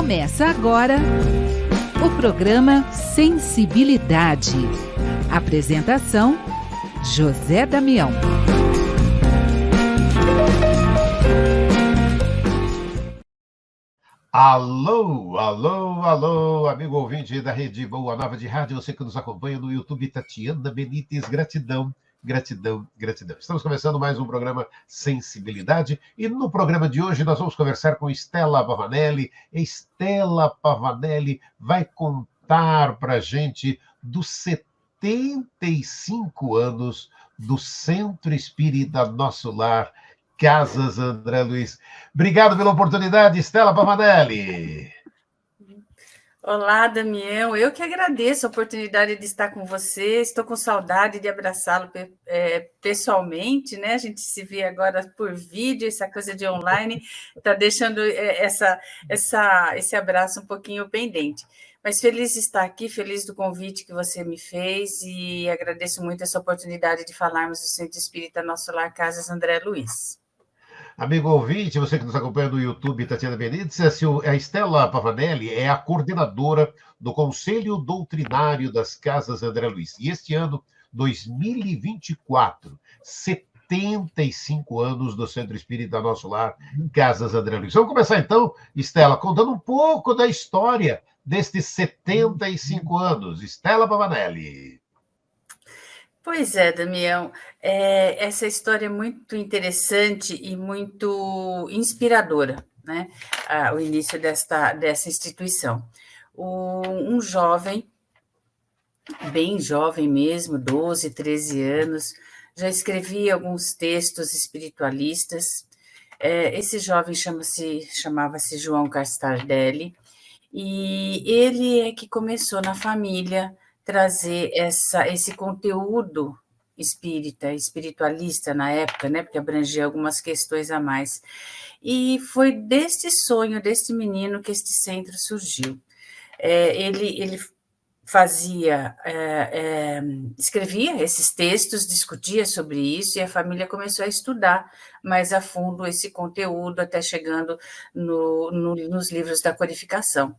Começa agora o programa Sensibilidade. Apresentação: José Damião. Alô, alô, alô, amigo ouvinte da Rede Boa Nova de Rádio, você que nos acompanha no YouTube, Tatiana Benites, gratidão, gratidão, gratidão. Estamos começando mais um programa Sensibilidade e no programa de hoje nós vamos conversar com Stella Pavanelli. Stella Pavanelli vai contar para a gente dos 75 anos do Centro Espírita Nosso Lar, Casas André Luiz. Obrigado pela oportunidade, Stella Pavanelli. Olá, Damião. Eu que agradeço a oportunidade de estar com você. Estou com saudade de abraçá-lo pessoalmente, né? A gente se vê agora por vídeo, essa coisa de online está deixando esse abraço um pouquinho pendente. Mas feliz de estar aqui, feliz do convite que você me fez e agradeço muito essa oportunidade de falarmos do Centro Espírita Nosso Lar, Casas André Luiz. Amigo ouvinte, você que nos acompanha no YouTube, Tatiana Benites, a Stella Pavanelli é a coordenadora do Conselho Doutrinário das Casas André Luiz. E este ano, 2024, 75 anos do Centro Espírita Nosso Lar, Casas André Luiz. Vamos começar então, Stella, contando um pouco da história destes 75 anos. Stella Pavanelli. Pois é, Damião, essa história é muito interessante e muito inspiradora, né? O início dessa instituição. Um jovem, bem jovem mesmo, 12, 13 anos, já escrevia alguns textos espiritualistas. Esse jovem chamava-se João Castardelli, e ele é que começou na família trazer esse conteúdo espiritualista na época, né, porque abrangia algumas questões a mais. E foi deste sonho, deste menino, que este centro surgiu. Ele escrevia esses textos, discutia sobre isso, e a família começou a estudar mais a fundo esse conteúdo, até chegando nos livros da codificação.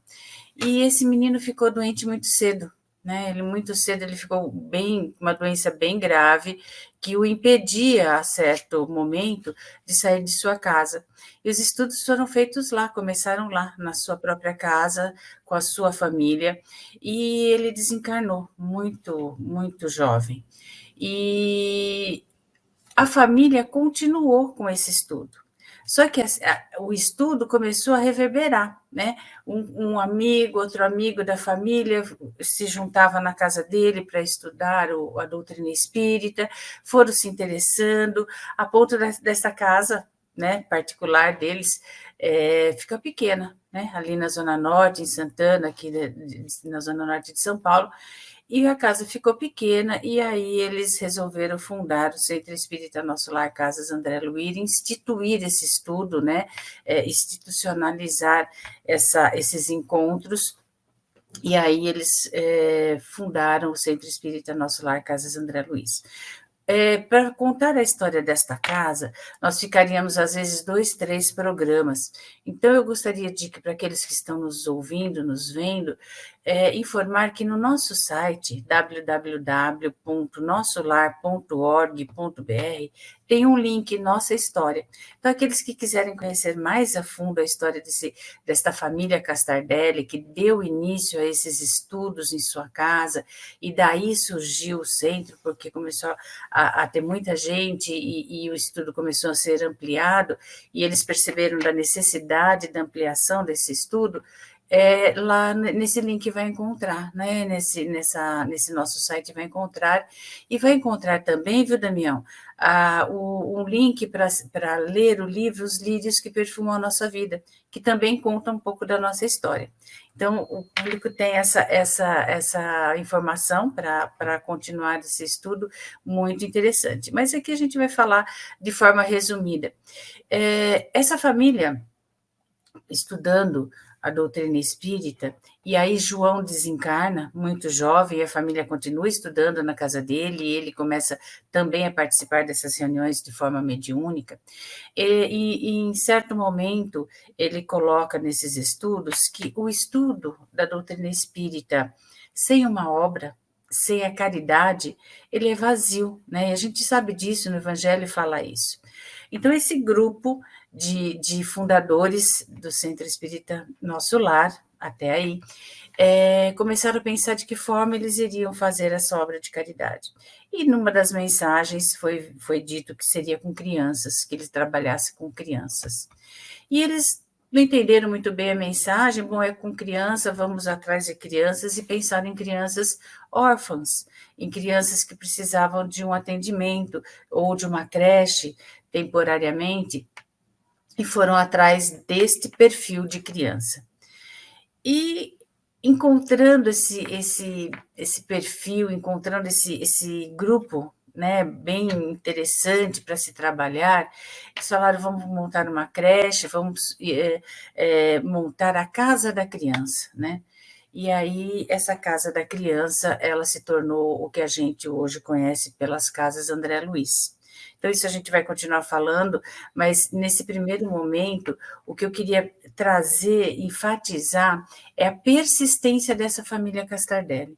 E esse menino ficou doente muito cedo, né? Muito cedo ele ficou com uma doença bem grave, que o impedia, a certo momento, de sair de sua casa. E os estudos foram feitos lá, começaram lá, na sua própria casa, com a sua família, e ele desencarnou muito, muito jovem. E a família continuou com esse estudo. Só que o estudo começou a reverberar, né? Um amigo, outro amigo da família se juntava na casa dele para estudar a doutrina espírita, foram se interessando, a ponto dessa casa, né, particular deles, fica pequena, né? Ali na Zona Norte, em Santana, aqui na Zona Norte de São Paulo, e a casa ficou pequena, e aí eles resolveram fundar o Centro Espírita Nosso Lar, Casas André Luiz, instituir esse estudo, né, institucionalizar esses encontros, e aí eles fundaram o Centro Espírita Nosso Lar, Casas André Luiz. Para contar a história desta casa, nós ficaríamos, às vezes, 2, 3 programas. Então, eu gostaria de que, para aqueles que estão nos ouvindo, nos vendo, informar que no nosso site, www.nossolar.org.br, tem um link Nossa História. Então, aqueles que quiserem conhecer mais a fundo a história desta família Castardelli, que deu início a esses estudos em sua casa, e daí surgiu o centro, porque começou a ter muita gente e o estudo começou a ser ampliado, e eles perceberam da necessidade da ampliação desse estudo. Lá nesse link vai encontrar, né? Nesse nosso site vai encontrar, e vai encontrar também, viu, Damião, um link para ler o livro Os Lírios que Perfumam a Nossa Vida, que também conta um pouco da nossa história. Então, o público tem essa informação para continuar esse estudo muito interessante. Mas aqui a gente vai falar de forma resumida. Essa família, estudando a doutrina espírita, e aí João desencarna, muito jovem, e a família continua estudando na casa dele, e ele começa também a participar dessas reuniões de forma mediúnica, e em certo momento ele coloca nesses estudos que o estudo da doutrina espírita sem uma obra, sem a caridade, ele é vazio, né? E a gente sabe disso, no Evangelho fala isso. Então, esse grupo de fundadores do Centro Espírita Nosso Lar, até aí, começaram a pensar de que forma eles iriam fazer essa obra de caridade. E numa das mensagens foi dito que seria com crianças, que eles trabalhassem com crianças. E eles não entenderam muito bem a mensagem, bom, é com criança, vamos atrás de crianças e pensar em crianças órfãs, em crianças que precisavam de um atendimento ou de uma creche temporariamente, e foram atrás deste perfil de criança. E encontrando esse perfil, encontrando esse grupo, né, bem interessante para se trabalhar, eles falaram, vamos montar uma creche, vamos montar a Casa da Criança, né? E aí, essa Casa da Criança, ela se tornou o que a gente hoje conhece pelas Casas André Luiz. Então, isso a gente vai continuar falando, mas nesse primeiro momento, o que eu queria trazer, enfatizar, é a persistência dessa família Castardelli.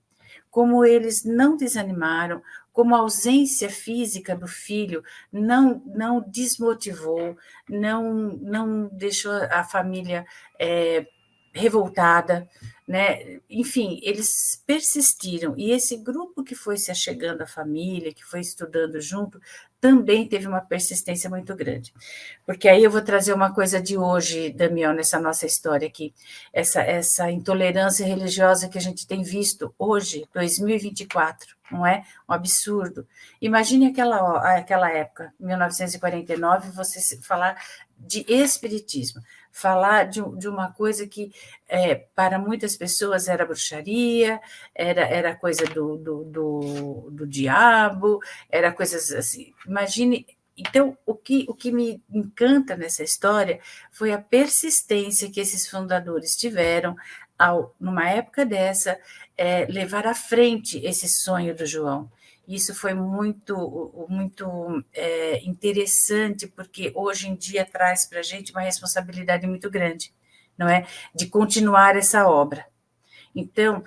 Como eles não desanimaram, como a ausência física do filho não desmotivou, não deixou a família revoltada, né? Enfim, eles persistiram, e esse grupo que foi se achegando à família, que foi estudando junto, também teve uma persistência muito grande. Porque aí eu vou trazer uma coisa de hoje, Damião, nessa nossa história aqui, essa intolerância religiosa que a gente tem visto hoje, 2024, não é? Um absurdo. Imagine aquela época, 1949, você falar de espiritismo, falar de uma coisa que, para muitas pessoas, era bruxaria, era coisa do diabo, era coisas assim. Imagine. Então, o que me encanta nessa história foi a persistência que esses fundadores tiveram numa época dessa, levar à frente esse sonho do João. Isso foi muito, muito interessante, porque hoje em dia traz para a gente uma responsabilidade muito grande, não é? De continuar essa obra. Então,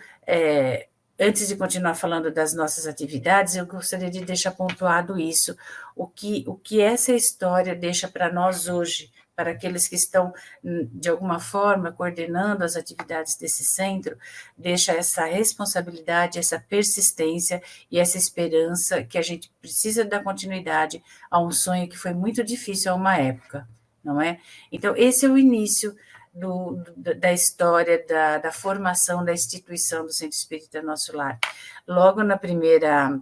antes de continuar falando das nossas atividades, eu gostaria de deixar pontuado isso, o que essa história deixa para nós hoje, para aqueles que estão, de alguma forma, coordenando as atividades desse centro, deixa essa responsabilidade, essa persistência e essa esperança que a gente precisa dar continuidade a um sonho que foi muito difícil a uma época, não é? Então, esse é o início da história da formação da instituição do Centro Espírita Nosso Lar. Logo na primeira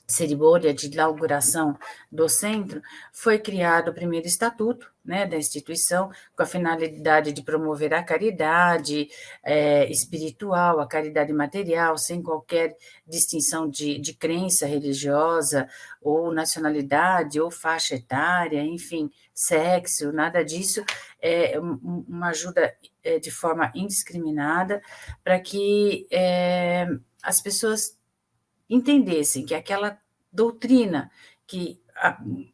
cerimônia de inauguração do centro, foi criado o primeiro estatuto, né, da instituição, com a finalidade de promover a caridade espiritual, a caridade material, sem qualquer distinção de crença religiosa, ou nacionalidade, ou faixa etária, enfim, sexo, nada disso, uma ajuda de forma indiscriminada, para que as pessoas entendessem que aquela doutrina, que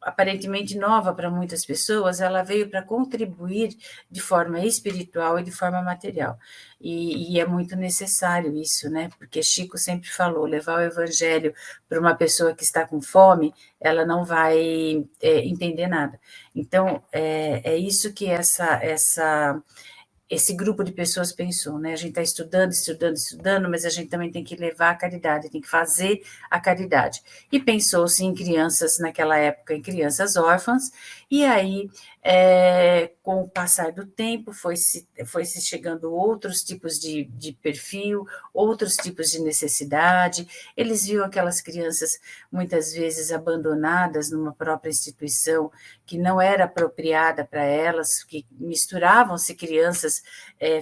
aparentemente nova para muitas pessoas, ela veio para contribuir de forma espiritual e de forma material. E é muito necessário isso, né? Porque Chico sempre falou, levar o evangelho para uma pessoa que está com fome, ela não vai entender nada. Então, é isso que esse grupo de pessoas pensou, né? A gente está estudando, mas a gente também tem que levar a caridade, tem que fazer a caridade. E pensou-se em crianças, naquela época, em crianças órfãs, e aí, com o passar do tempo, foi-se chegando outros tipos de perfil, outros tipos de necessidade. Eles viam aquelas crianças, muitas vezes, abandonadas numa própria instituição, que não era apropriada para elas, que misturavam-se crianças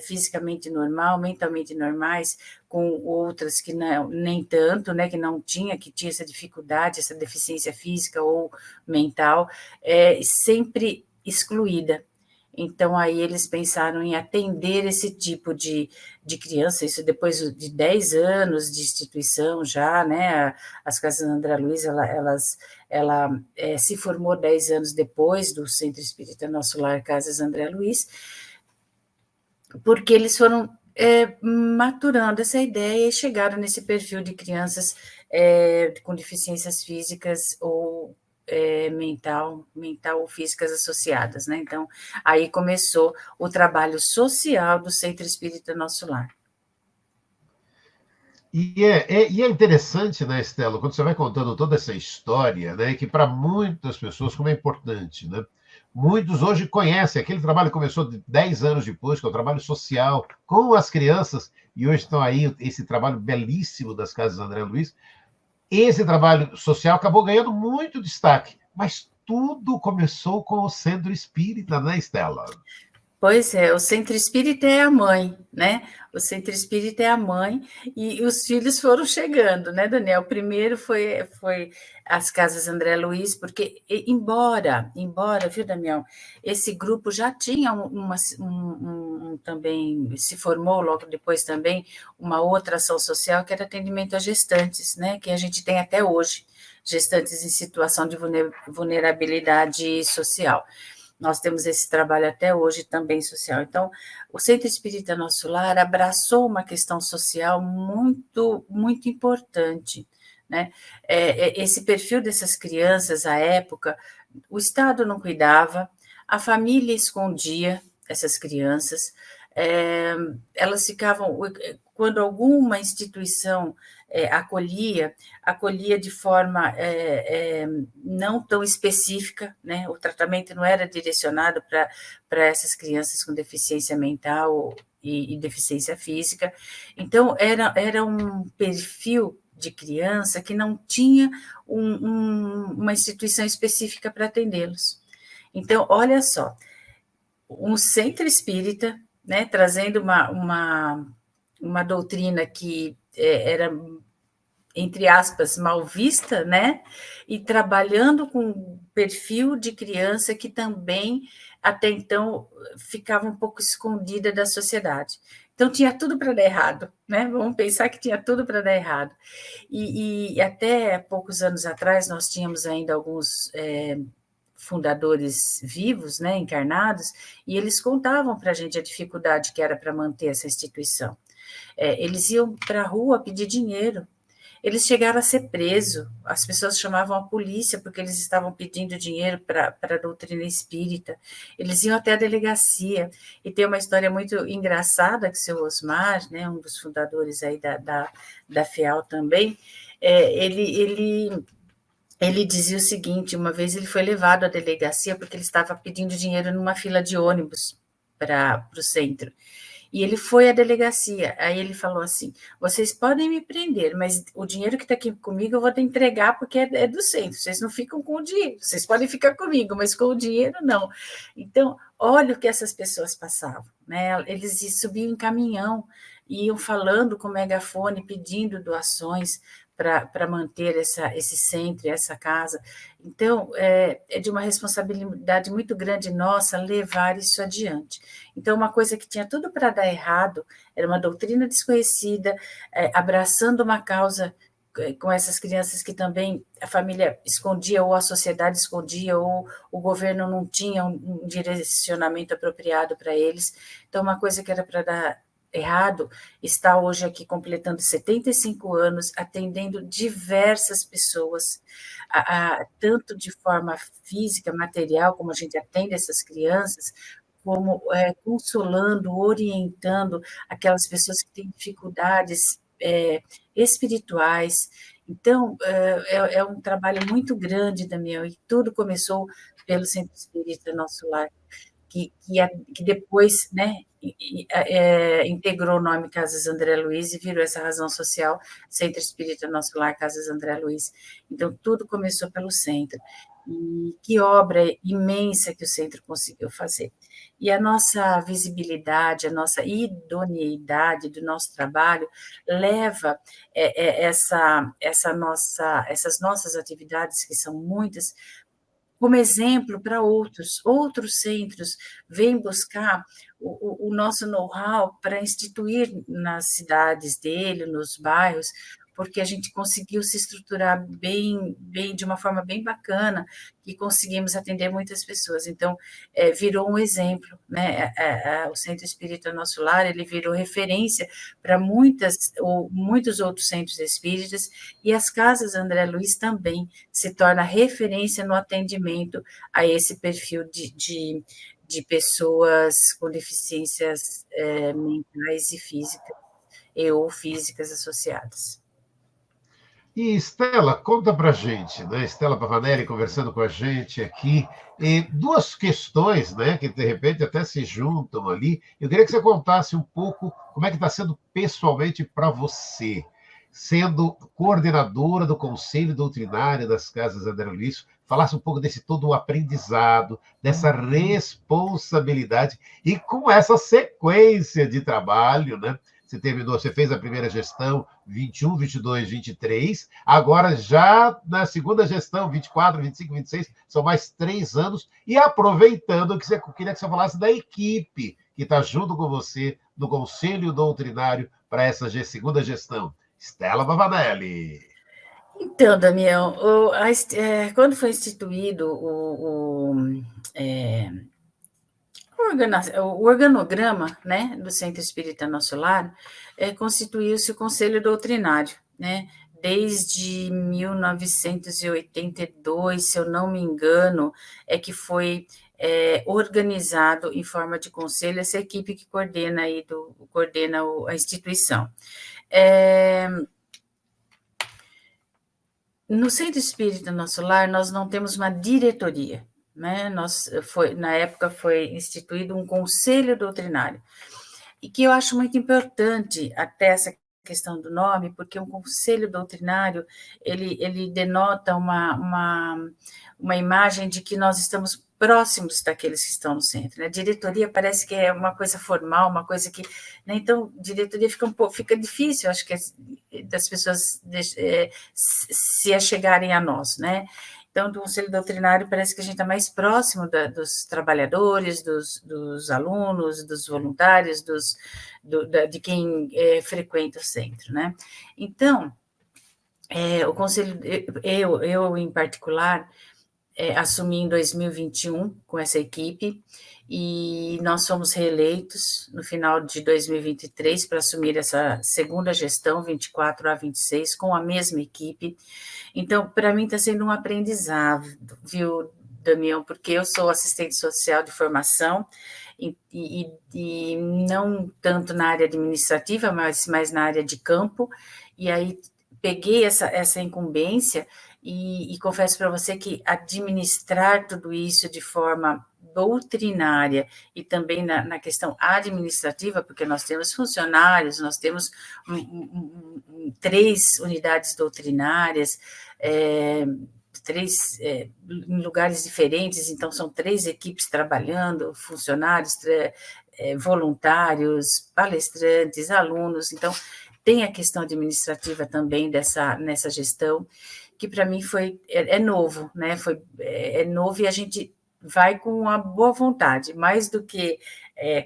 fisicamente normal, mentalmente normais, com outras que não, nem tanto, né, que tinha essa dificuldade, essa deficiência física ou mental, sempre excluída. Então, aí eles pensaram em atender esse tipo de criança, isso depois de 10 anos de instituição já, né? As Casas André Luiz, ela se formou 10 anos depois do Centro Espírita Nosso Lar Casas André Luiz, porque eles foram maturando essa ideia e chegaram nesse perfil de crianças com deficiências físicas ou mental ou físicas associadas, né? Então, aí começou o trabalho social do Centro Espírita Nosso Lar. E é interessante, né, Estela, quando você vai contando toda essa história, né, que para muitas pessoas como é importante, né? Muitos hoje conhecem, aquele trabalho começou 10 anos depois, que é o trabalho social com as crianças, e hoje estão aí esse trabalho belíssimo das Casas André Luiz. Esse trabalho social acabou ganhando muito destaque, mas tudo começou com o Centro Espírita, né, Estela? Pois é, o Centro Espírita é a mãe, né? O Centro Espírita é a mãe e os filhos foram chegando, né, Daniel? O primeiro foi as Casas André Luiz, porque embora, viu, Daniel, esse grupo já tinha também, se formou logo depois também, uma outra ação social que era atendimento a gestantes, né? Que a gente tem até hoje, gestantes em situação de vulnerabilidade social. Nós temos esse trabalho até hoje também social. Então, o Centro Espírita Nosso Lar abraçou uma questão social muito, muito importante, né? Esse perfil dessas crianças, à época, o Estado não cuidava, a família escondia essas crianças, elas ficavam, quando alguma instituição acolhia de forma não tão específica, né? O tratamento não era direcionado para essas crianças com deficiência mental e deficiência física. Então, era um perfil de criança que não tinha uma instituição específica para atendê-los. Então, olha só, um centro espírita, né, trazendo uma doutrina que era, entre aspas, mal vista, né? E trabalhando com um perfil de criança que também, até então, ficava um pouco escondida da sociedade. Então, tinha tudo para dar errado, né? Vamos pensar que tinha tudo para dar errado. E até poucos anos atrás, nós tínhamos ainda alguns fundadores vivos, né, encarnados, e eles contavam para a gente a dificuldade que era para manter essa instituição. Eles iam para a rua pedir dinheiro, eles chegaram a ser presos, as pessoas chamavam a polícia porque eles estavam pedindo dinheiro para a doutrina espírita, eles iam até a delegacia, e tem uma história muito engraçada que o seu Osmar, né, um dos fundadores aí da FEAL também, ele dizia o seguinte: uma vez ele foi levado à delegacia porque ele estava pedindo dinheiro numa fila de ônibus para o centro. E ele foi à delegacia, aí ele falou assim: vocês podem me prender, mas o dinheiro que está aqui comigo eu vou te entregar porque é do centro, vocês não ficam com o dinheiro, vocês podem ficar comigo, mas com o dinheiro não. Então, olha o que essas pessoas passavam, né? Eles subiam em caminhão, iam falando com o megafone, pedindo doações para manter esse centro, essa casa. Então, é de uma responsabilidade muito grande nossa levar isso adiante. Então, uma coisa que tinha tudo para dar errado, era uma doutrina desconhecida, abraçando uma causa com essas crianças que também a família escondia, ou a sociedade escondia, ou o governo não tinha um direcionamento apropriado para eles. Então, uma coisa que era para dar errado, está hoje aqui completando 75 anos, atendendo diversas pessoas, tanto de forma física, material, como a gente atende essas crianças, como consolando, orientando aquelas pessoas que têm dificuldades espirituais. Então, é um trabalho muito grande, Damião, e tudo começou pelo Centro Espírita Nosso Lar, que depois, né, integrou o nome Casas André Luiz e virou essa razão social, Centro Espírita Nosso Lar, Casas André Luiz. Então, tudo começou pelo centro. E que obra imensa que o centro conseguiu fazer. E a nossa visibilidade, a nossa idoneidade do nosso trabalho leva essas nossas atividades, que são muitas, como exemplo para outros centros vêm buscar o nosso know-how para instituir nas cidades dele, nos bairros, porque a gente conseguiu se estruturar bem, de uma forma bem bacana, e conseguimos atender muitas pessoas. Então, virou um exemplo, né? O Centro Espírita Nosso Lar, ele virou referência para muitos outros centros espíritas, e as casas André Luiz também se torna referência no atendimento a esse perfil de pessoas com deficiências mentais e físicas, ou físicas associadas. E Estela, conta para gente, né? Estela Pavanelli conversando com a gente aqui, e duas questões, né, que de repente até se juntam ali. Eu queria que você contasse um pouco como é que está sendo pessoalmente para você, sendo coordenadora do Conselho Doutrinário das Casas André Luiz, falasse um pouco desse todo o aprendizado, dessa responsabilidade e com essa sequência de trabalho, né? Você fez a primeira gestão 21, 22, 23, agora já na segunda gestão, 24, 25, 26, são mais 3 anos, e aproveitando que queria que você falasse da equipe que está junto com você no Conselho Doutrinário para essa segunda gestão. Estela Pavanelli. Então, Damião, quando foi instituído o organograma, né, do Centro Espírita Nosso Lar, constituiu-se o Conselho Doutrinário, né, desde 1982, se eu não me engano, que foi organizado em forma de conselho essa equipe que coordena a instituição. No Centro Espírita Nosso Lar, nós não temos uma diretoria, né? Na época foi instituído um conselho doutrinário, e que eu acho muito importante até essa questão do nome, porque um conselho doutrinário, ele denota uma imagem de que nós estamos próximos daqueles que estão no centro, né? Diretoria parece que é uma coisa formal, uma coisa que, né? Então, diretoria fica difícil, acho que das pessoas se achegarem a nós, né? Então, do Conselho Doutrinário parece que a gente está mais próximo dos trabalhadores, dos alunos, dos voluntários, de quem frequenta o centro, né? Então, o Conselho, eu em particular, assumi em 2021 com essa equipe, e nós fomos reeleitos no final de 2023 para assumir essa segunda gestão, 24 a 26, com a mesma equipe. Então, para mim está sendo um aprendizado, viu, Damião, porque eu sou assistente social de formação, e não tanto na área administrativa, mas mais na área de campo, e aí peguei essa incumbência, e confesso para você que administrar tudo isso de forma doutrinária e também na questão administrativa, porque nós temos funcionários, nós temos 3 unidades doutrinárias, 3 em lugares diferentes, então são 3 equipes trabalhando, funcionários, voluntários, palestrantes, alunos, então tem a questão administrativa também nessa gestão, que para mim é novo, né? É novo, e a gente vai com uma boa vontade, mais do que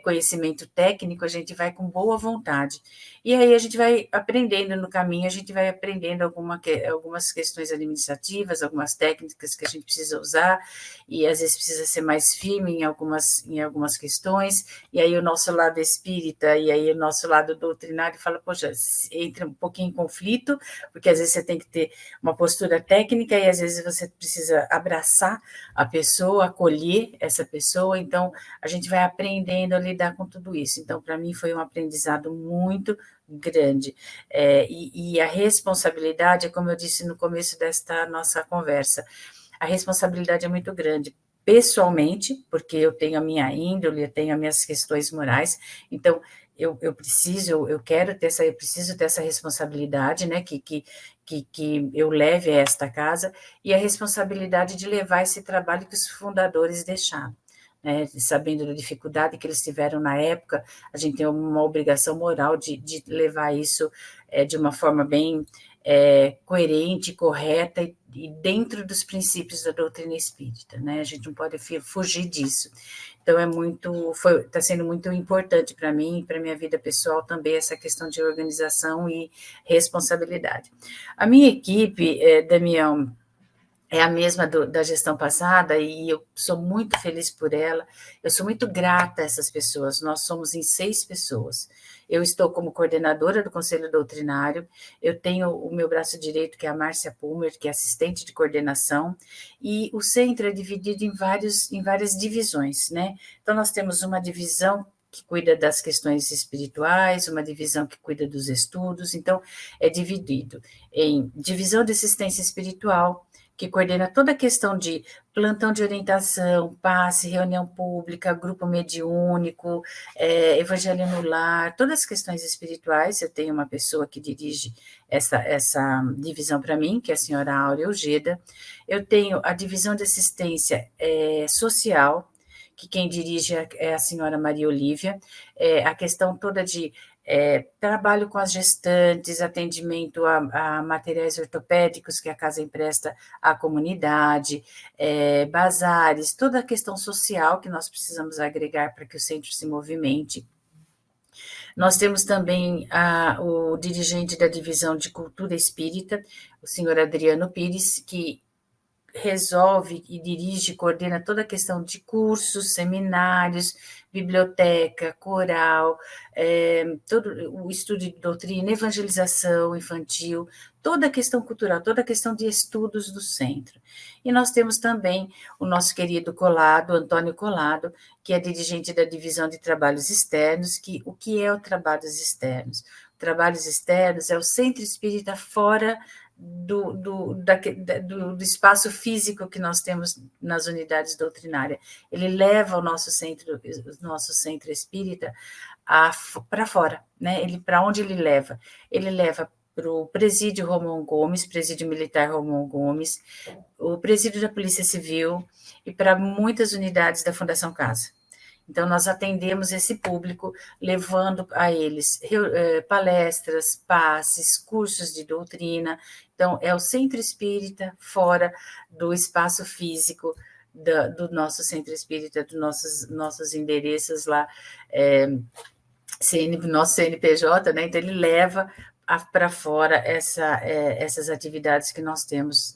conhecimento técnico, a gente vai com boa vontade. E aí a gente vai aprendendo no caminho, a gente vai aprendendo algumas questões administrativas, algumas técnicas que a gente precisa usar, e às vezes precisa ser mais firme em algumas questões, e aí o nosso lado espírita, e aí o nosso lado doutrinário fala, poxa, entra um pouquinho em conflito, porque às vezes você tem que ter uma postura técnica, e às vezes você precisa abraçar a pessoa, acolher essa pessoa, então a gente vai aprendendo a lidar com tudo isso. Então, para mim, foi um aprendizado muito grande. E a responsabilidade, como eu disse no começo desta nossa conversa, a responsabilidade é muito grande, pessoalmente, porque eu tenho a minha índole, eu tenho as minhas questões morais, então eu preciso ter essa responsabilidade, né, que eu leve a esta casa, e a responsabilidade de levar esse trabalho que os fundadores deixaram. Né, sabendo da dificuldade que eles tiveram na época, a gente tem uma obrigação moral de levar isso de uma forma bem coerente, correta e dentro dos princípios da doutrina espírita, né? A gente não pode fugir disso. Então, está sendo muito importante para mim e para a minha vida pessoal também essa questão de organização e responsabilidade. A minha equipe, Damião, é a mesma da gestão passada e eu sou muito feliz por ela, eu sou muito grata a essas pessoas, nós somos em 6 pessoas. Eu estou como coordenadora do Conselho Doutrinário, eu tenho o meu braço direito, que é a Márcia Pulmer, que é assistente de coordenação, e o centro é dividido em várias divisões, né? Então, nós temos uma divisão que cuida das questões espirituais, uma divisão que cuida dos estudos, então, é dividido em divisão de assistência espiritual, que coordena toda a questão de plantão de orientação, passe, reunião pública, grupo mediúnico, evangelho no lar, todas as questões espirituais. Eu tenho uma pessoa que dirige essa divisão para mim, que é a senhora Áurea Ojeda. Eu tenho a divisão de assistência social, que quem dirige é a senhora Maria Olívia, a questão toda de trabalho com as gestantes, atendimento a materiais ortopédicos que a casa empresta à comunidade, bazares, toda a questão social que nós precisamos agregar para que o centro se movimente. Nós temos também o dirigente da divisão de cultura espírita, o senhor Adriano Pires, que resolve e dirige, coordena toda a questão de cursos, seminários, biblioteca, coral, todo o estudo de doutrina, evangelização infantil, toda a questão cultural, toda a questão de estudos do centro. E nós temos também o nosso querido Colado, Antônio Colado, que é dirigente da divisão de trabalhos externos, o que é o trabalhos externos? Trabalhos externos é o centro espírita fora do espaço físico que nós temos nas unidades doutrinárias. Ele leva o nosso centro espírita para fora, né? Para onde ele leva? Ele leva para o presídio Romão Gomes, presídio militar Romão Gomes, o presídio da Polícia Civil e para muitas unidades da Fundação Casa. Então, nós atendemos esse público, levando a eles palestras, passes, cursos de doutrina. Então, é o centro espírita fora do espaço físico do nosso centro espírita, dos nossos endereços lá, nosso CNPJ, né? Então, ele leva para fora essas atividades que nós temos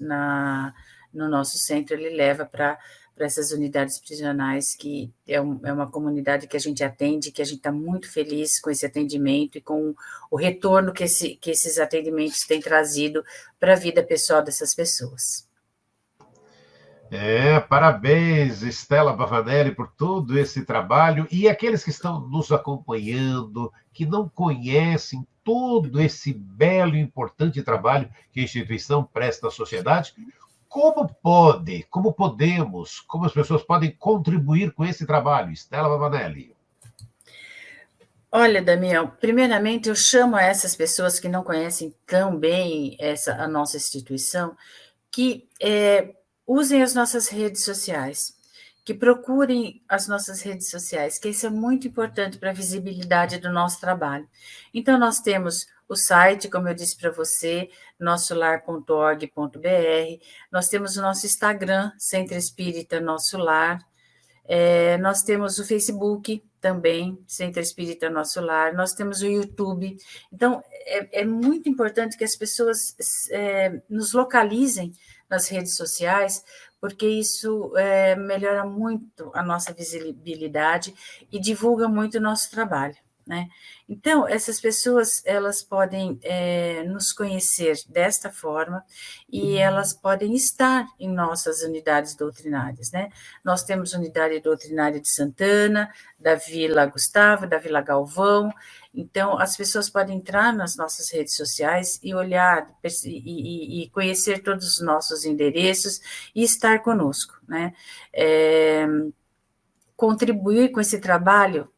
no nosso centro, ele leva para essas unidades prisionais, que é uma comunidade que a gente atende, que a gente está muito feliz com esse atendimento e com o retorno que esses atendimentos têm trazido para a vida pessoal dessas pessoas. Parabéns, Estela Bavanelli, por todo esse trabalho. E aqueles que estão nos acompanhando, que não conhecem todo esse belo e importante trabalho que a instituição presta à sociedade, como as pessoas podem contribuir com esse trabalho? Estela Bavanelli. Olha, Damião, primeiramente eu chamo a essas pessoas que não conhecem tão bem a nossa instituição, que usem as nossas redes sociais, que procurem as nossas redes sociais, que isso é muito importante para a visibilidade do nosso trabalho. Então, nós temos o site, como eu disse para você, nossolar.org.br, nós temos o nosso Instagram, Centro Espírita Nosso Lar, nós temos o Facebook também, Centro Espírita Nosso Lar, nós temos o YouTube. Então, é muito importante que as pessoas nos localizem nas redes sociais, porque isso melhora muito a nossa visibilidade e divulga muito o nosso trabalho, né? Então, essas pessoas, elas podem nos conhecer desta forma e elas podem estar em nossas unidades doutrinárias, né? Nós temos unidade doutrinária de Santana, da Vila Gustavo, da Vila Galvão. Então, as pessoas podem entrar nas nossas redes sociais e olhar e conhecer todos os nossos endereços e estar conosco, né? Contribuir com esse trabalho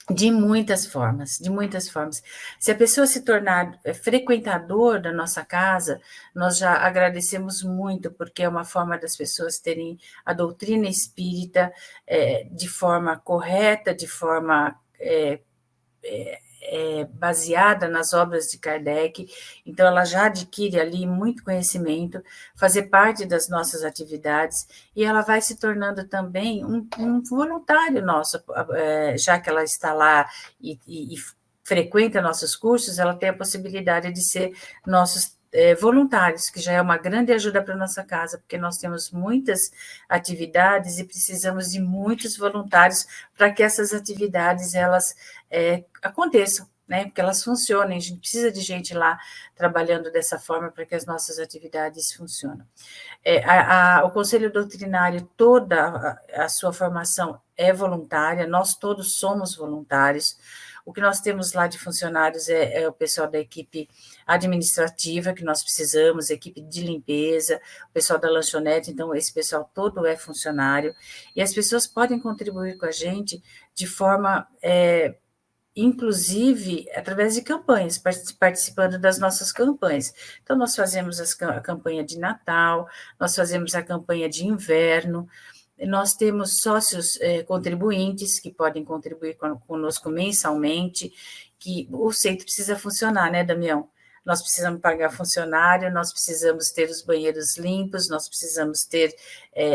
de muitas formas, de muitas formas. Se a pessoa se tornar frequentador da nossa casa, nós já agradecemos muito, porque é uma forma das pessoas terem a doutrina espírita de forma correta, de forma baseada nas obras de Kardec, então ela já adquire ali muito conhecimento, fazer parte das nossas atividades, e ela vai se tornando também um voluntário nosso, já que ela está lá e frequenta nossos cursos, ela tem a possibilidade de ser nossos voluntários, que já é uma grande ajuda para a nossa casa, porque nós temos muitas atividades e precisamos de muitos voluntários para que essas atividades elas aconteçam, né? Porque elas funcionem. A gente precisa de gente lá trabalhando dessa forma para que as nossas atividades funcionem. O Conselho Doutrinário, toda a sua formação é voluntária, nós todos somos voluntários. O que nós temos lá de funcionários é o pessoal da equipe administrativa, que nós precisamos, equipe de limpeza, o pessoal da lanchonete, então esse pessoal todo é funcionário, e as pessoas podem contribuir com a gente de forma, inclusive, através de campanhas, participando das nossas campanhas. Então, nós fazemos a campanha de Natal, nós fazemos a campanha de inverno, nós temos sócios contribuintes que podem contribuir conosco mensalmente, que o centro precisa funcionar, né, Damião? Nós precisamos pagar funcionário, nós precisamos ter os banheiros limpos, nós precisamos ter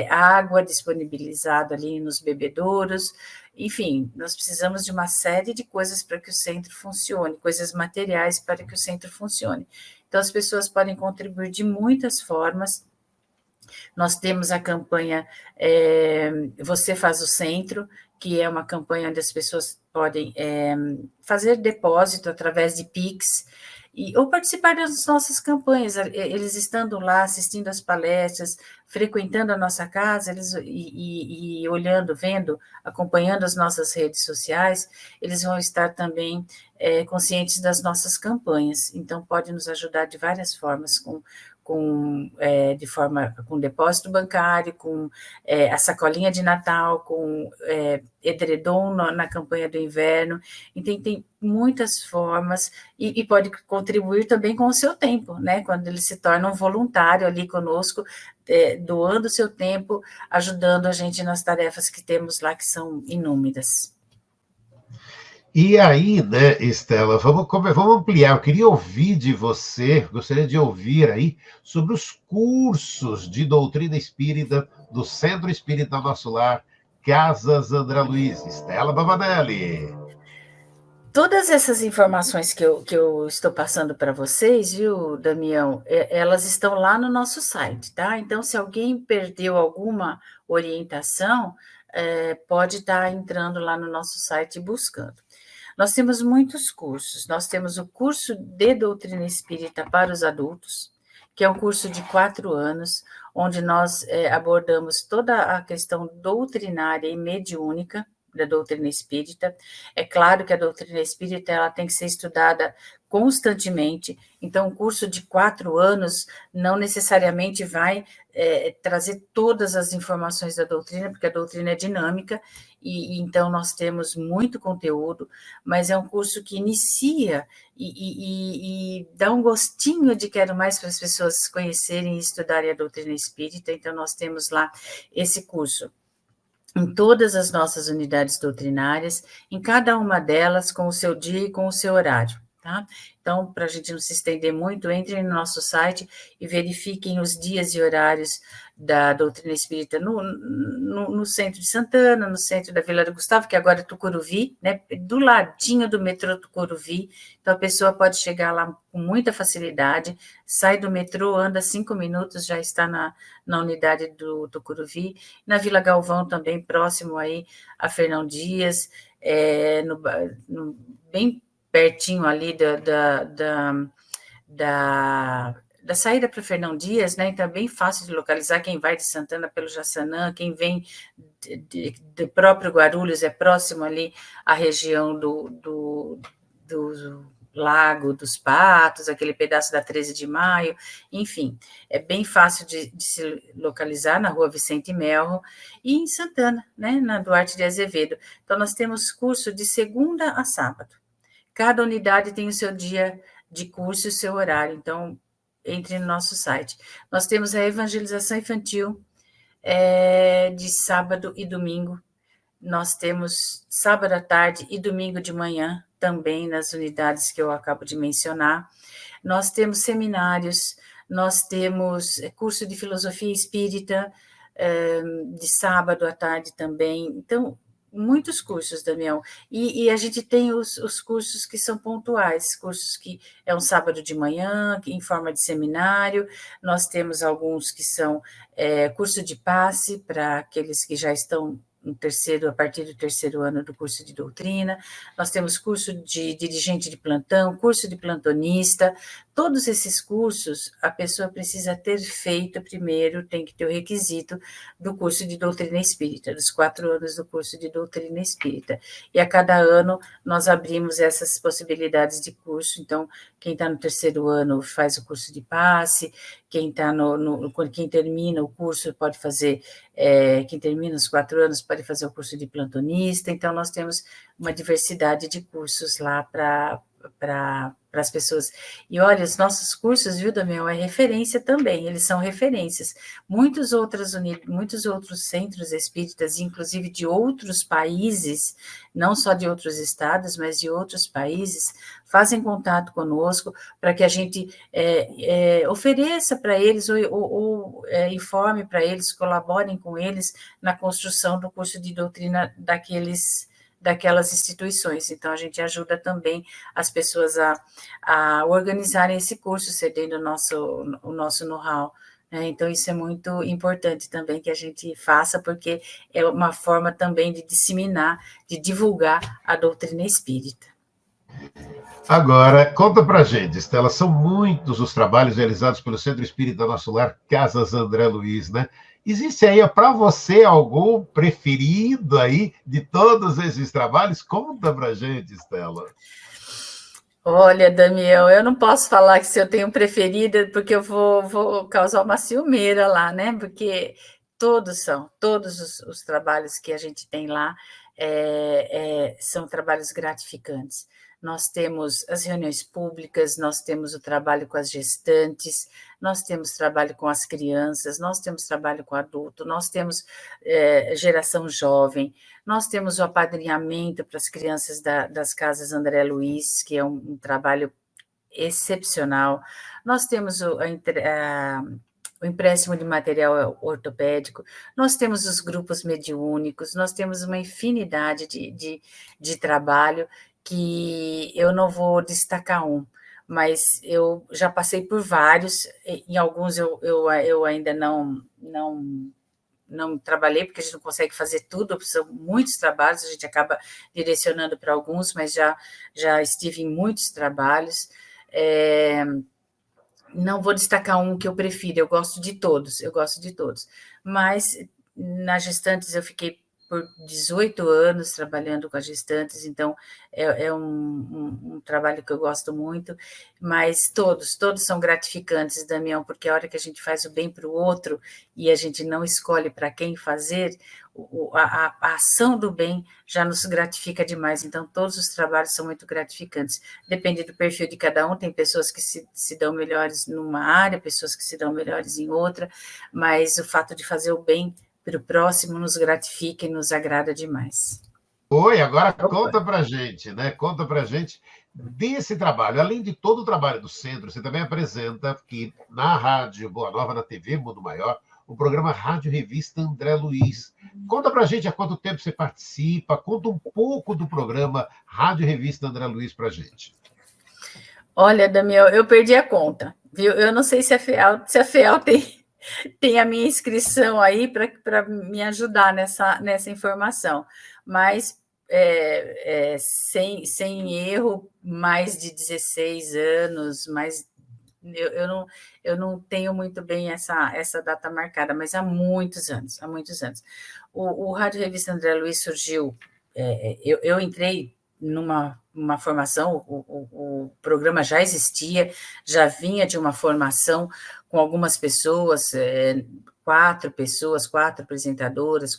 água disponibilizada ali nos bebedouros, enfim, nós precisamos de uma série de coisas para que o centro funcione, coisas materiais para que o centro funcione. Então, as pessoas podem contribuir de muitas formas. Nós temos a campanha Você Faz o Centro, que é uma campanha onde as pessoas podem fazer depósito através de Pix, ou participar das nossas campanhas. Eles estando lá, assistindo às palestras, frequentando a nossa casa, e olhando, vendo, acompanhando as nossas redes sociais, eles vão estar também conscientes das nossas campanhas. Então, pode nos ajudar de várias formas, com depósito bancário, com a sacolinha de Natal, com edredom na campanha do inverno. Então, tem muitas formas, e pode contribuir também com o seu tempo, né? Quando ele se torna um voluntário ali conosco, doando o seu tempo, ajudando a gente nas tarefas que temos lá, que são inúmeras. E aí, né, Estela, vamos ampliar. Eu queria ouvir de você, gostaria de ouvir aí sobre os cursos de doutrina espírita do Centro Espírita Nosso Lar, Casas André Luiz. Estela Babanelli. Todas essas informações que eu estou passando para vocês, viu, Damião, elas estão lá no nosso site, tá? Então, se alguém perdeu alguma orientação, pode estar entrando lá no nosso site e buscando. Nós temos muitos cursos. Nós temos o curso de doutrina espírita para os adultos, que é um curso de 4 anos, onde nós abordamos toda a questão doutrinária e mediúnica da doutrina espírita. É claro que a doutrina espírita ela tem que ser estudada constantemente, então o curso de 4 anos não necessariamente vai trazer todas as informações da doutrina, porque a doutrina é dinâmica, e então nós temos muito conteúdo, mas é um curso que inicia e dá um gostinho de quero mais para as pessoas conhecerem e estudarem a doutrina espírita. Então nós temos lá esse curso em todas as nossas unidades doutrinárias, em cada uma delas com o seu dia e com o seu horário, tá? Então, para a gente não se estender muito, entrem no nosso site e verifiquem os dias e horários da doutrina espírita no centro de Santana, no centro da Vila do Gustavo, que agora é Tucuruvi, né? Do ladinho do metrô Tucuruvi. Então, a pessoa pode chegar lá com muita facilidade, sai do metrô, anda 5 minutos, já está na unidade do Tucuruvi. Na Vila Galvão também, próximo aí a Fernão Dias, bem pertinho ali da saída para Fernão Dias, né? Então é bem fácil de localizar. Quem vai de Santana pelo Jaçanã, quem vem do próprio Guarulhos, é próximo ali à região do Lago dos Patos, aquele pedaço da 13 de Maio, enfim, é bem fácil de se localizar na Rua Vicente Melro e em Santana, né? Na Duarte de Azevedo. Então nós temos curso de segunda a sábado. Cada unidade tem o seu dia de curso e o seu horário, então entre no nosso site. Nós temos a evangelização infantil de sábado e domingo. Nós temos sábado à tarde e domingo de manhã, também nas unidades que eu acabo de mencionar. Nós temos seminários, nós temos curso de filosofia espírita, de sábado à tarde também. Então, muitos cursos, Damião. E a gente tem os cursos que são pontuais, cursos que é um sábado de manhã, em forma de seminário. Nós temos alguns que são curso de passe para aqueles que já estão a partir do terceiro ano do curso de doutrina. Nós temos curso de dirigente de plantão, curso de plantonista. Todos esses cursos, a pessoa precisa ter feito primeiro, tem que ter o requisito do curso de doutrina espírita, dos 4 anos do curso de doutrina espírita. E a cada ano nós abrimos essas possibilidades de curso. Então, quem está no terceiro ano faz o curso de passe, quem termina o curso pode fazer, quem termina os 4 anos pode fazer o curso de plantonista. Então, nós temos uma diversidade de cursos lá para as pessoas. E olha, os nossos cursos, viu, Damião, é referência também, eles são referências. Muitos outros centros espíritas, inclusive de outros países, não só de outros estados, mas de outros países, fazem contato conosco para que a gente ofereça para eles ou informe para eles, colaborem com eles na construção do curso de doutrina daquelas instituições. Então, a gente ajuda também as pessoas a organizarem esse curso, cedendo o nosso know-how. Então, isso é muito importante também que a gente faça, porque é uma forma também de disseminar, de divulgar a doutrina espírita. Agora, conta pra gente, Estela, são muitos os trabalhos realizados pelo Centro Espírita Nosso Lar, Casas André Luiz, né? Existe aí, para você, algum preferido aí de todos esses trabalhos? Conta pra gente, Estela. Olha, Damião, eu não posso falar que se eu tenho preferida, porque eu vou causar uma ciumeira lá, né? Porque todos os trabalhos que a gente tem lá são trabalhos gratificantes. Nós temos as reuniões públicas, nós temos o trabalho com as gestantes, nós temos trabalho com as crianças, nós temos trabalho com adulto, nós temos geração jovem, nós temos o apadrinhamento para as crianças das casas André Luiz, que é um trabalho excepcional. Nós temos o empréstimo de material ortopédico, nós temos os grupos mediúnicos, nós temos uma infinidade de trabalho que eu não vou destacar mas eu já passei por vários, em alguns eu ainda não trabalhei, porque a gente não consegue fazer tudo, são muitos trabalhos, a gente acaba direcionando para alguns, mas já estive em muitos trabalhos. Não vou destacar um que eu prefiro, eu gosto de todos, mas nas gestantes eu fiquei por 18 anos trabalhando com as gestantes, então é um trabalho que eu gosto muito, mas todos são gratificantes, Damião, porque a hora que a gente faz o bem para o outro e a gente não escolhe para quem fazer, a ação do bem já nos gratifica demais, então todos os trabalhos são muito gratificantes, depende do perfil de cada um, tem pessoas que se dão melhores numa área, pessoas que se dão melhores em outra, mas o fato de fazer o bem para o próximo nos gratifica e nos agrada demais. Oi, agora conta pra gente, né? Conta pra gente desse trabalho. Além de todo o trabalho do centro, você também apresenta aqui na Rádio Boa Nova, na TV Mundo Maior, o programa Rádio Revista André Luiz. Conta pra gente há quanto tempo você participa, conta um pouco do programa Rádio Revista André Luiz pra gente. Olha, Damião, eu perdi a conta, viu? Eu não sei se a FEAL tem a minha inscrição aí para me ajudar nessa informação, mas sem erro, mais de 16 anos, mas eu não tenho muito bem essa data marcada, mas há muitos anos. O Rádio Revista André Luiz surgiu, eu entrei numa formação, o programa já existia, já vinha de uma formação com algumas pessoas, 4 pessoas, 4 apresentadoras,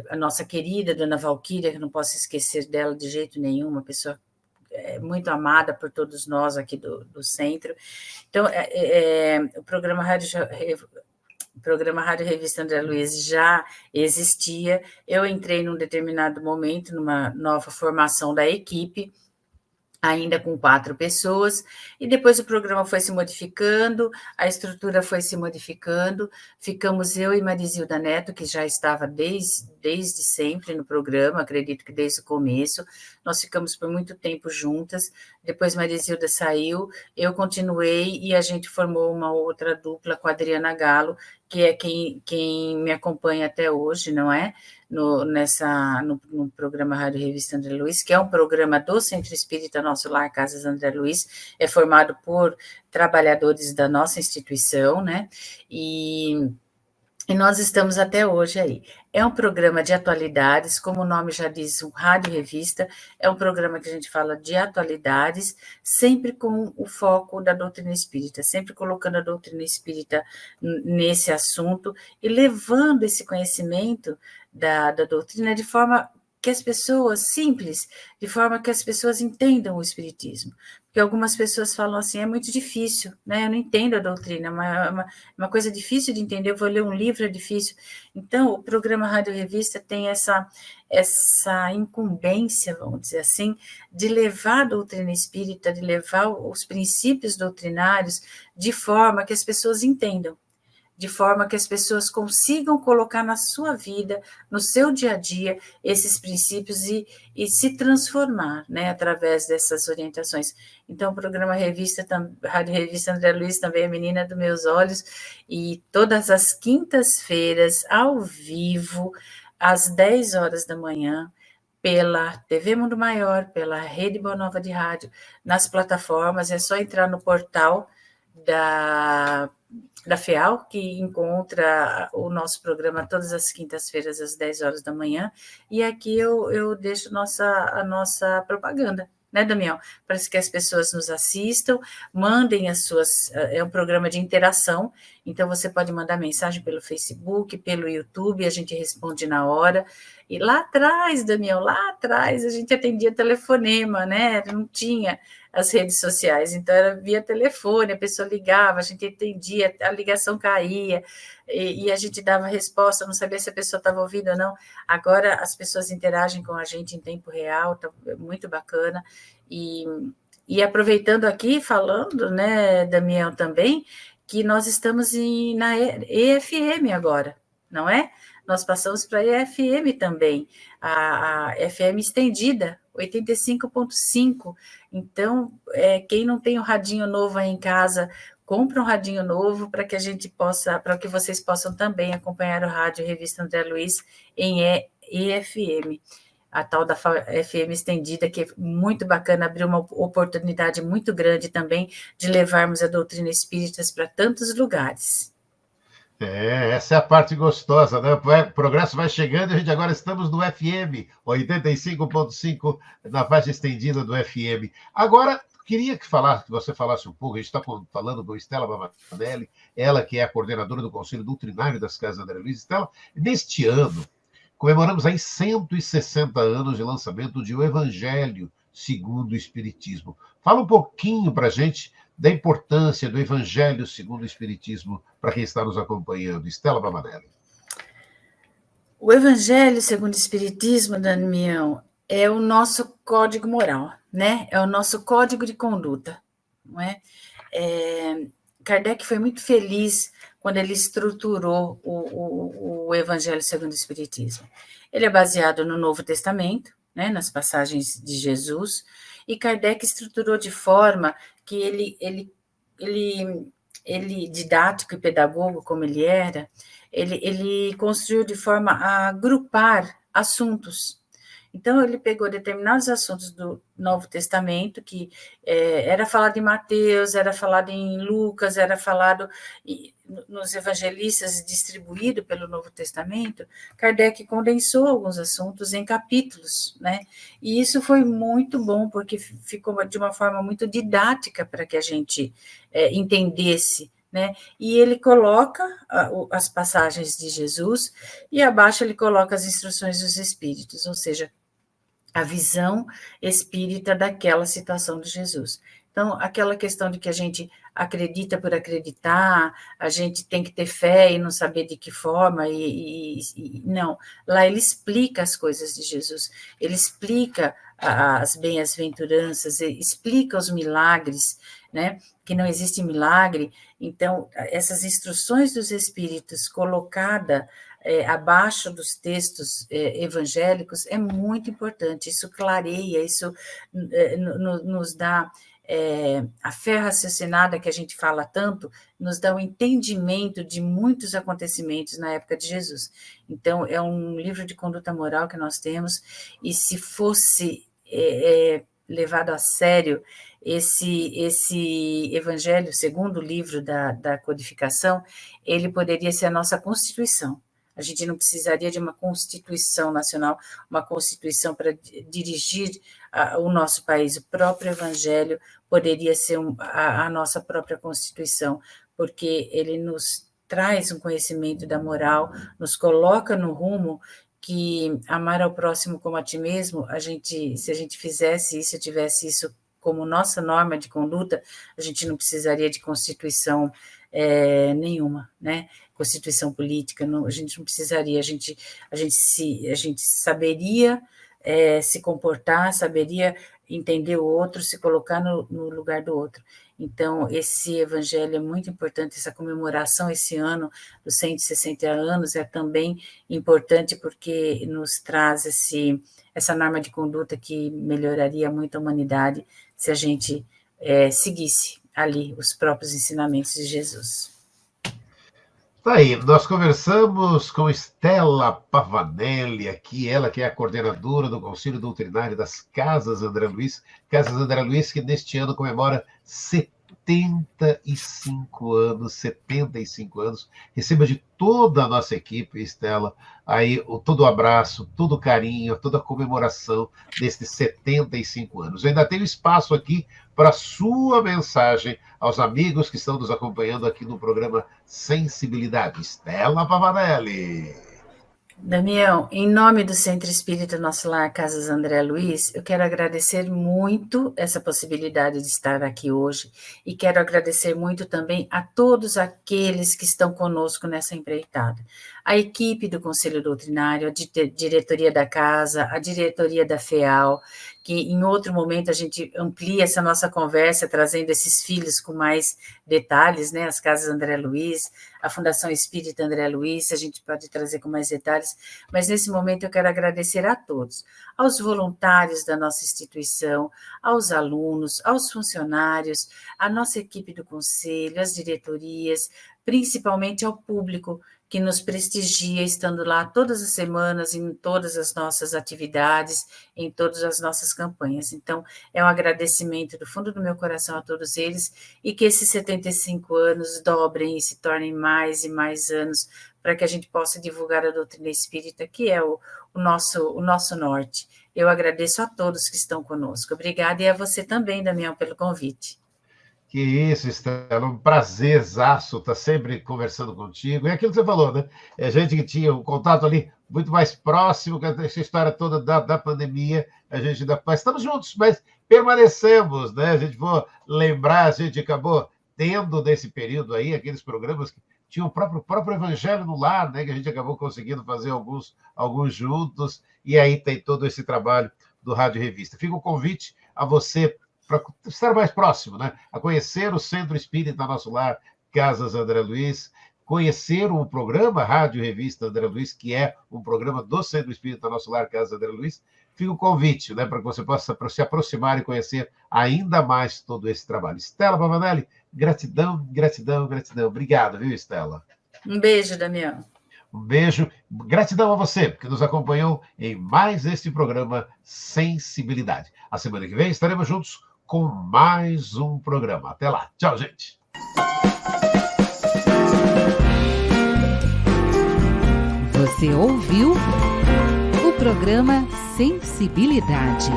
a nossa querida Dona Valquíria, que não posso esquecer dela de jeito nenhum, uma pessoa muito amada por todos nós aqui do centro. Então, o programa o programa Rádio Revista André Luiz já existia, eu entrei num determinado momento, numa nova formação da equipe, ainda com 4 pessoas, e depois o programa foi se modificando, a estrutura foi se modificando, ficamos eu e Marizilda Neto, que já estava desde sempre no programa, acredito que desde o começo, nós ficamos por muito tempo juntas, depois Marizilda saiu, eu continuei e a gente formou uma outra dupla com a Adriana Galo, que é quem me acompanha até hoje, não é? No programa Rádio Revista André Luiz, que é um programa do Centro Espírita Nosso Lar Casas André Luiz, é formado por trabalhadores da nossa instituição, né? E nós estamos até hoje aí. É um programa de atualidades, como o nome já diz, um rádio revista, é um programa que a gente fala de atualidades, sempre com o foco da doutrina espírita, sempre colocando a doutrina espírita nesse assunto e levando esse conhecimento da doutrina de forma que as pessoas, simples, de forma que as pessoas entendam o espiritismo. Porque algumas pessoas falam assim, é muito difícil, né? Eu não entendo a doutrina, uma coisa difícil de entender, eu vou ler um livro, é difícil. Então, o programa Rádio Revista tem essa incumbência, vamos dizer assim, de levar a doutrina espírita, de levar os princípios doutrinários de forma que as pessoas entendam, de forma que as pessoas consigam colocar na sua vida, no seu dia a dia, esses princípios e se transformar, né, através dessas orientações. Então, o programa Rádio Revista André Luiz também é menina dos meus olhos, e todas as quintas-feiras, ao vivo, às 10 horas da manhã, pela TV Mundo Maior, pela Rede Boa Nova de Rádio, nas plataformas, é só entrar no portal da FEAL, que encontra o nosso programa todas as quintas-feiras, às 10 horas da manhã, e aqui eu deixo a nossa propaganda, né, Damião? Para que as pessoas nos assistam, mandem as suas... É um programa de interação, então você pode mandar mensagem pelo Facebook, pelo YouTube, a gente responde na hora. E lá atrás, Damião, lá atrás, a gente atendia telefonema, né? Não tinha as redes sociais, então era via telefone, a pessoa ligava, a gente entendia, a ligação caía, e a gente dava resposta, não sabia se a pessoa estava ouvindo ou não. Agora as pessoas interagem com a gente em tempo real, tá muito bacana, e aproveitando aqui, falando, né, Damião, também, que nós estamos na EFM agora, não é? Nós passamos para a EFM também, a FM estendida, 85.5. Então, quem não tem um radinho novo aí em casa, compra um radinho novo para que a gente possa, para que vocês possam também acompanhar o rádio Revista André Luiz em EFM, a tal da FM estendida, que é muito bacana, abriu uma oportunidade muito grande também de levarmos a doutrina espírita para tantos lugares. Essa é a parte gostosa, né? O progresso vai chegando e a gente agora estamos no FM, 85.5, na faixa estendida do FM. Agora, queria que você falasse um pouco, a gente está falando com Estela Bavanelli, ela que é a coordenadora do Conselho Doutrinário das Casas André Luiz. Estela, neste ano, comemoramos aí 160 anos de lançamento de O Evangelho segundo o Espiritismo. Fala um pouquinho para a gente da importância do Evangelho segundo o Espiritismo para quem está nos acompanhando. Estela Bavanelli. O Evangelho segundo o Espiritismo, Damião, é o nosso código moral, né? É o nosso código de conduta, não é? Kardec foi muito feliz quando ele estruturou o Evangelho segundo o Espiritismo. Ele é baseado no Novo Testamento, né, nas passagens de Jesus, e Kardec estruturou de forma que ele didático e pedagogo como ele era, ele construiu de forma a agrupar assuntos. Então, ele pegou determinados assuntos do Novo Testamento, que era falado em Mateus, era falado em Lucas, era falado nos evangelistas, distribuído pelo Novo Testamento. Kardec condensou alguns assuntos em capítulos, né? E isso foi muito bom, porque ficou de uma forma muito didática para que a gente entendesse, né? E ele coloca as passagens de Jesus e abaixo ele coloca as instruções dos Espíritos, ou seja, a visão espírita daquela situação de Jesus. Então, aquela questão de que a gente acredita por acreditar, a gente tem que ter fé e não saber de que forma, não. Lá ele explica as coisas de Jesus, ele explica as bem-aventuranças, ele explica os milagres, né? Que não existe milagre. Então, essas instruções dos Espíritos colocada abaixo dos textos evangélicos é muito importante, isso clareia, isso nos dá a fé raciocinada que a gente fala tanto, nos dá um entendimento de muitos acontecimentos na época de Jesus. Então, é um livro de conduta moral que nós temos, e se fosse levado a sério esse evangelho, segundo livro da codificação, ele poderia ser a nossa Constituição. A gente não precisaria de uma Constituição nacional, uma Constituição para dirigir o nosso país. O próprio Evangelho poderia ser a nossa própria Constituição, porque ele nos traz um conhecimento da moral, nos coloca no rumo que amar ao próximo como a ti mesmo, se a gente fizesse isso, tivesse isso como nossa norma de conduta, a gente não precisaria de Constituição nenhuma, né? Constituição política, a gente não precisaria, a gente saberia se comportar, saberia entender o outro, se colocar no lugar do outro. Então, esse evangelho é muito importante, essa comemoração esse ano dos 160 anos é também importante porque nos traz essa norma de conduta que melhoraria muito a humanidade se a gente seguisse ali os próprios ensinamentos de Jesus. Tá aí, nós conversamos com Stella Pavanelli, aqui, ela que é a coordenadora do Conselho Doutrinário das Casas André Luiz, que neste ano comemora 75 anos, receba de toda a nossa equipe, Stella, aí todo o abraço, todo o carinho, toda a comemoração destes 75 anos. Eu ainda tenho espaço aqui para sua mensagem aos amigos que estão nos acompanhando aqui no programa Sensibilidade. Stella Pavanelli. Damião, em nome do Centro Espírita Nosso Lar Casas André Luiz, eu quero agradecer muito essa possibilidade de estar aqui hoje e quero agradecer muito também a todos aqueles que estão conosco nessa empreitada. A equipe do Conselho Doutrinário, a diretoria da Casa, a diretoria da FEAL, que em outro momento a gente amplia essa nossa conversa, trazendo esses filhos com mais detalhes, né? As Casas André Luiz, a Fundação Espírita André Luiz, a gente pode trazer com mais detalhes, mas nesse momento eu quero agradecer a todos, aos voluntários da nossa instituição, aos alunos, aos funcionários, à nossa equipe do Conselho, às diretorias, principalmente ao público que nos prestigia, estando lá todas as semanas, em todas as nossas atividades, em todas as nossas campanhas. Então, é um agradecimento do fundo do meu coração a todos eles, e que esses 75 anos dobrem e se tornem mais e mais anos, para que a gente possa divulgar a doutrina espírita, que é o nosso norte. Eu agradeço a todos que estão conosco. Obrigada, e a você também, Damião, pelo convite. Que isso, Stella, um prazerzaço estar sempre conversando contigo. É aquilo que você falou, né? É gente que tinha um contato ali muito mais próximo, com essa história toda da pandemia. Mas estamos juntos, mas permanecemos, né? A gente for lembrar, a gente acabou tendo nesse período aí aqueles programas que tinham o próprio Evangelho no Lar, né? Que a gente acabou conseguindo fazer alguns juntos, e aí tem todo esse trabalho do Rádio Revista. Fica o convite a você para estar mais próximo, né? A conhecer o Centro Espírita Nosso Lar, Casas André Luiz, conhecer o programa Rádio Revista André Luiz, que é um programa do Centro Espírita Nosso Lar, Casas André Luiz. Fica o convite, né, para que você possa se aproximar e conhecer ainda mais todo esse trabalho. Stella Pavanelli, gratidão, gratidão, gratidão. Obrigado, viu, Stella? Um beijo, Damião. Um beijo. Gratidão a você, que nos acompanhou em mais este programa Sensibilidade. A semana que vem estaremos juntos com mais um programa. Até lá. Tchau, gente. Você ouviu o programa Sensibilidade.